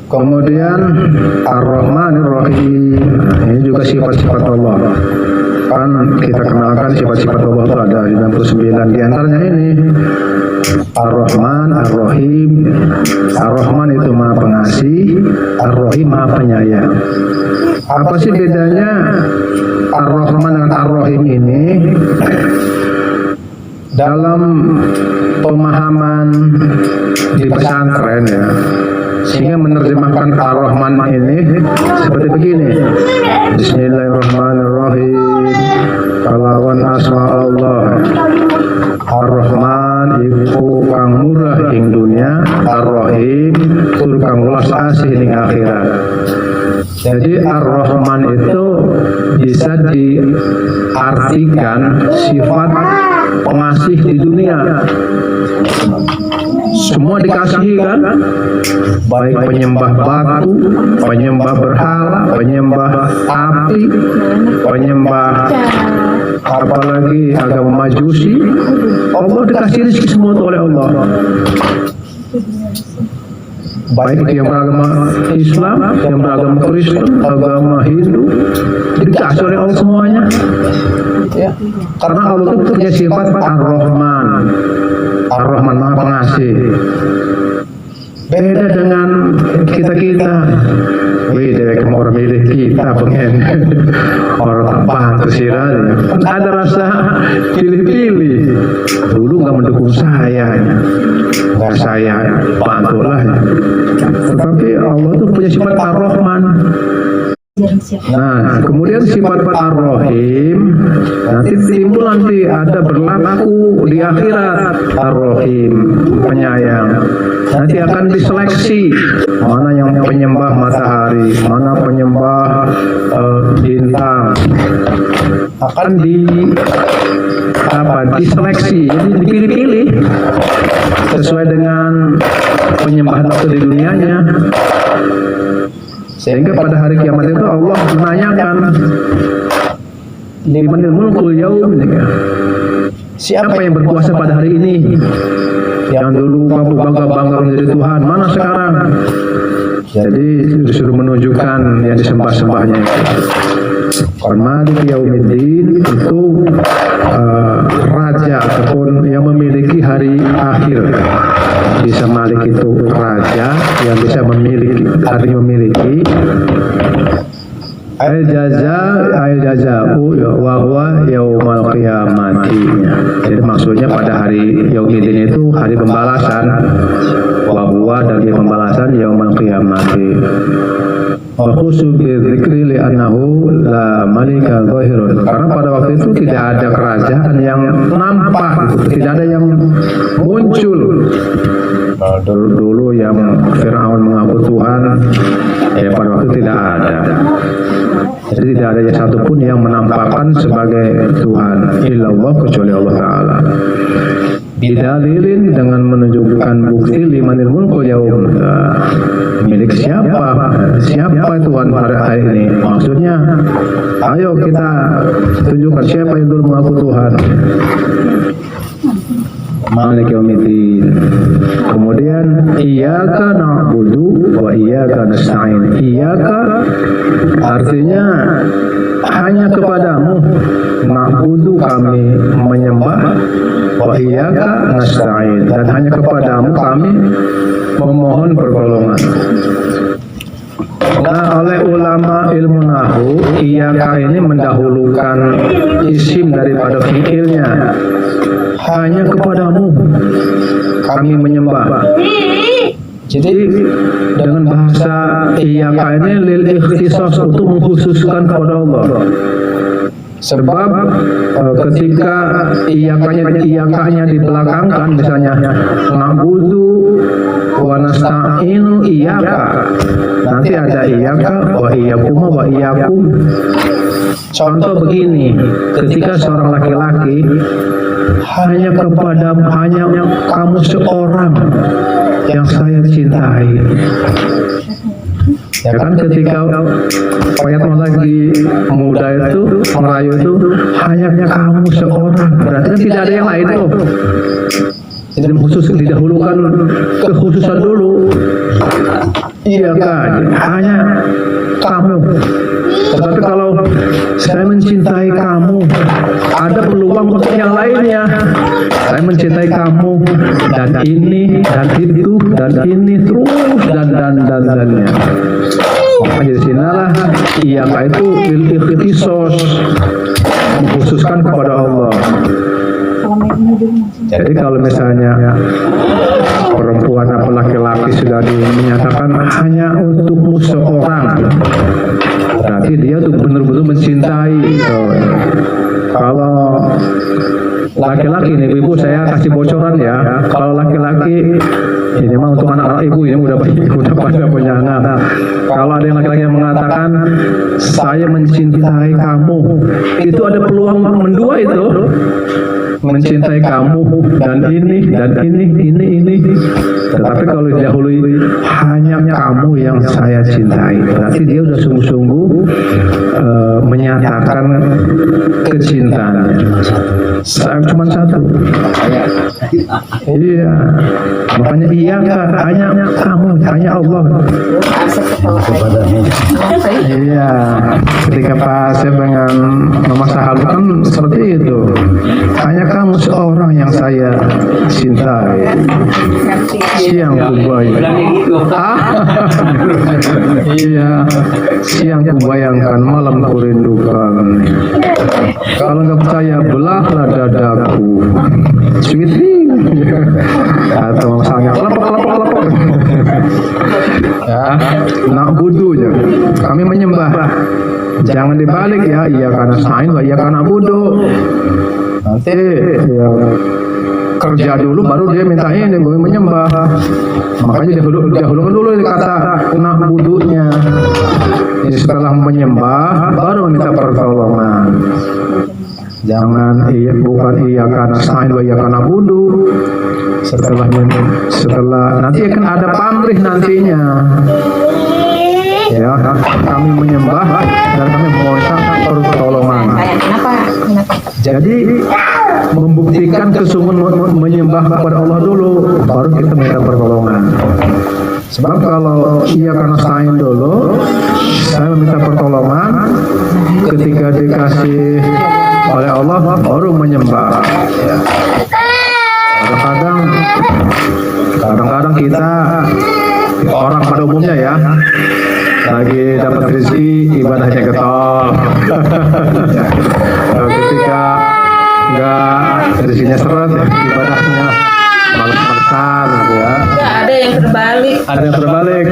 Kemudian Ar-Rahmanir Rahim, ini juga sifat-sifat Allah. Kan kita kenalkan sifat-sifat Allah itu ada 99, di antaranya ini Ar-Rahman, Ar-Rahim. Ar-Rahman itu Maha Pengasih, Ar-Rahim Maha Penyayang. Apa sih bedanya Ar-Rahman dengan Ar-Rahim ini? Dalam pemahaman di pesantren ya, sehingga menerjemahkan Ar-Rahman ini seperti begini. Bismillahirrahmanirrahim. Kalawan asma Allah. Ar-Rahman iku kang murah ing dunia, Ar-Rahim tur kang welas asih ing akhirat. Jadi Ar-Rahman itu bisa diartikan sifat pengasih di dunia. Semua dikasihi kan, baik penyembah batu, penyembah berhala, penyembah api, penyembah apalagi agama Majusi, Allah dikasih rezeki semua itu oleh Allah. Baik itu yang beragama Islam, yang beragama Kristen, agama Hindu, dikasih oleh Allah semuanya. Ya, karena Allah itu punya sifat Ar-Rahman. Ar-Rahman Maha Pengasih. Beda dengan kita-kita. Beda sama orang milih kita pengen orang apa tersirat. Ada rasa pilih-pilih. Dulu nggak mendukung saya, nggak saya bantulah. Tetapi Allah itu punya sifat Ar-Rahman. Nah, kemudian sifat Ar-Rahim nanti timbul, nanti ada berlaku di akhirat. Ar-Rahim penyayang, nanti akan diseleksi mana yang penyembah matahari, mana penyembah bintang, akan diseleksi, jadi dipilih-pilih sesuai dengan penyembahan itu di dunianya. Sehingga pada hari kiamat itu Allah menanyakan, limanil mulkul yaum, siapa yang berkuasa pada hari ini? Yang dulu kamu bangga-bangga menjadi Tuhan, mana sekarang? Jadi disuruh menunjukkan yang disembah-sembahnya itu. Malik Yaumiddin itu raja ataupun yang memiliki hari akhir. Bisa Malik itu raja yang bisa memiliki, artinya memiliki. Al-jaza'u wa huwa yaumal qiyamati. Jadi maksudnya pada hari Yaumiddin itu hari pembalasan. Wa huwa, dan pembalasan yaumal qiyamati. Wa khusu bi dzikri li annahu la malika zahirun. Karena pada waktu itu tidak ada kerajaan yang nampak, tidak ada yang muncul. Dulu yang Fir'aun mengaku Tuhan, ya pada waktu tidak ada. Jadi tidak ada yang satupun yang menampakkan sebagai Tuhan, illallah, kecuali Allah Ta'ala. Bidalilin, dengan menunjukkan bukti limanil mulkul yaum, milik siapa Tuhan pada hari ini. Maksudnya, ayo kita tunjukkan siapa yang dulu mengaku Tuhan. Malik Yaumiddin. Kemudian iyyaka na'budu wa iyyaka nasta'in. Iyyaka artinya hanya kepadamu, na'budu kami menyembah, wa iyyaka nasta'in, dan hanya kepadamu kami memohon pertolongan. Nah, oleh ulama ilmu nahwu, iyyaka ini mendahulukan isim daripada fi'ilnya. Hanya kepadamu kami menyembah. Jadi dengan bahasa iyyaka ini lil ikhtisas, untuk mengkhususkan kepada Allah. Sebab ketika iyyakanya dibelakangkan, misalnya na'budu wa nasta'inu iyyaka, nanti ada iyyaka wa iyyakum wa iyyakum. Contoh begini, ketika seorang laki-laki hanya kamu seorang yang saya cintai. Ya kan, ketika rakyat lagi muda itu merayu itu hanya kamu seorang, berarti kan tidak ada yang lain tuh. Jadi khusus didahulukan kekhususan dulu. iya kan, hanya kamu. Tetapi kalau saya mencintai kamu, ada peluang untuk yang lainnya. Saya mencintai kamu dan ini dan itu dan ini terus dannya. Makanya di sinalah iyaka itu ikhtisos, mengkhususkan kepada Allah. Jadi kalau misalnya perempuan atau laki-laki sudah menyatakan hanya untukmu seorang, berarti dia tuh benar-benar mencintai. Kalau laki-laki nih ibu, saya kasih bocoran ya. Kalau laki-laki ini mah untuk anak-anak ibu yang udah pada punya anak. Kalau ada yang laki-laki yang mengatakan saya mencintai kamu, itu ada peluang mendua itu. Mencintai kamu dan ini. Tetapi kalau didahului hanya kamu yang saya cintai, berarti dia udah sungguh-sungguh menyatakan kecintaannya. Saya cuma satu. Iya. Makanya hanya kamu, hanya Allah. Iya. Ketika Pak Asep dengan Mama Sahal kan seperti itu. Hanya kamu seorang yang saya cintai. Siang kubayangkan. Iya. Siang kubayangkan, malam kurindukan. Kalau nggak percaya, belahlah dadaku. Sweetie. Atau misalnya kelapa. Ya, nak budu ya. Kami menyembah. Jangan dibalik ya. Iya karena sain, iya karena budu. Nanti ya kerja dulu baru dia minta ini menyembah. Makanya dahulukan dulu kata nak budunya. Jadi setelah menyembah baru minta pertolongan. Jangan bukan iya karena sain, iya karena budu. Setelah nanti akan ada pamrih nantinya. Ya, kami menyembah dan kami meminta pertolongan. Jadi membuktikan kesungguhan menyembah kepada Allah dulu, baru kita minta pertolongan. Sebab kalau iya karena sain dulu, saya meminta pertolongan, ketika dikasih oleh Allah baru menyembah. Kadang-kadang kita orang pada umumnya ya lagi dapat rezeki ibadahnya getol. Ketika enggak rezekinya seret, ibadahnya malas-malasan ya. Ada yang terbalik. Ada yang terbalik.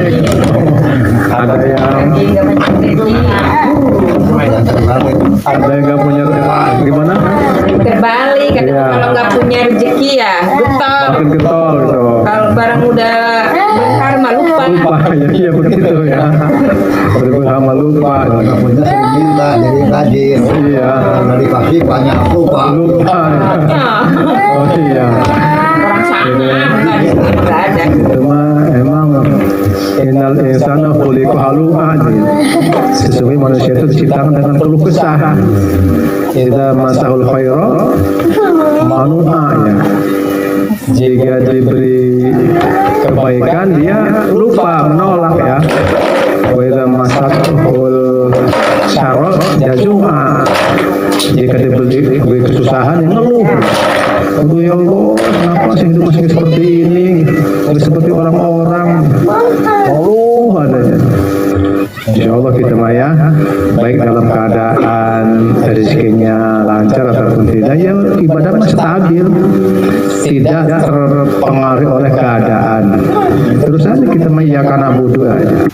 Ada yang nggak punya gimana? Terbalik. Iya. Kalau nggak punya rezeki ya getol. Makin getol gitu. Kalau barang udah berkarma lupa. Iya begitu ya. Berkarma lupa. Nggak punya sering minta jadi rajin. Iya. Kalau dikasih banyak lupa. Oh iya. Orang sana nggak ada. Cuma emang innal insana khuliqa halu'a. Sesungguhnya manusia itu diciptakan dengan keluh kesah. Idza masahul khaira manu'a ya. Jika diberi kebaikan dia lupa menolak ya. Wa idza masahul syarra jazua. Jika diberi kesusahan dia ngeluh. Aduh ya Allah, kenapa sih hidup masih seperti ini? Nggak seperti orang-orang. Allah adanya. Insya Allah kita maya baik dalam keadaan rezekinya lancar ataupun tidak, ya ibadah masih stabil, tidak terpengaruh oleh keadaan. Terus aja kita maya karena budu aja.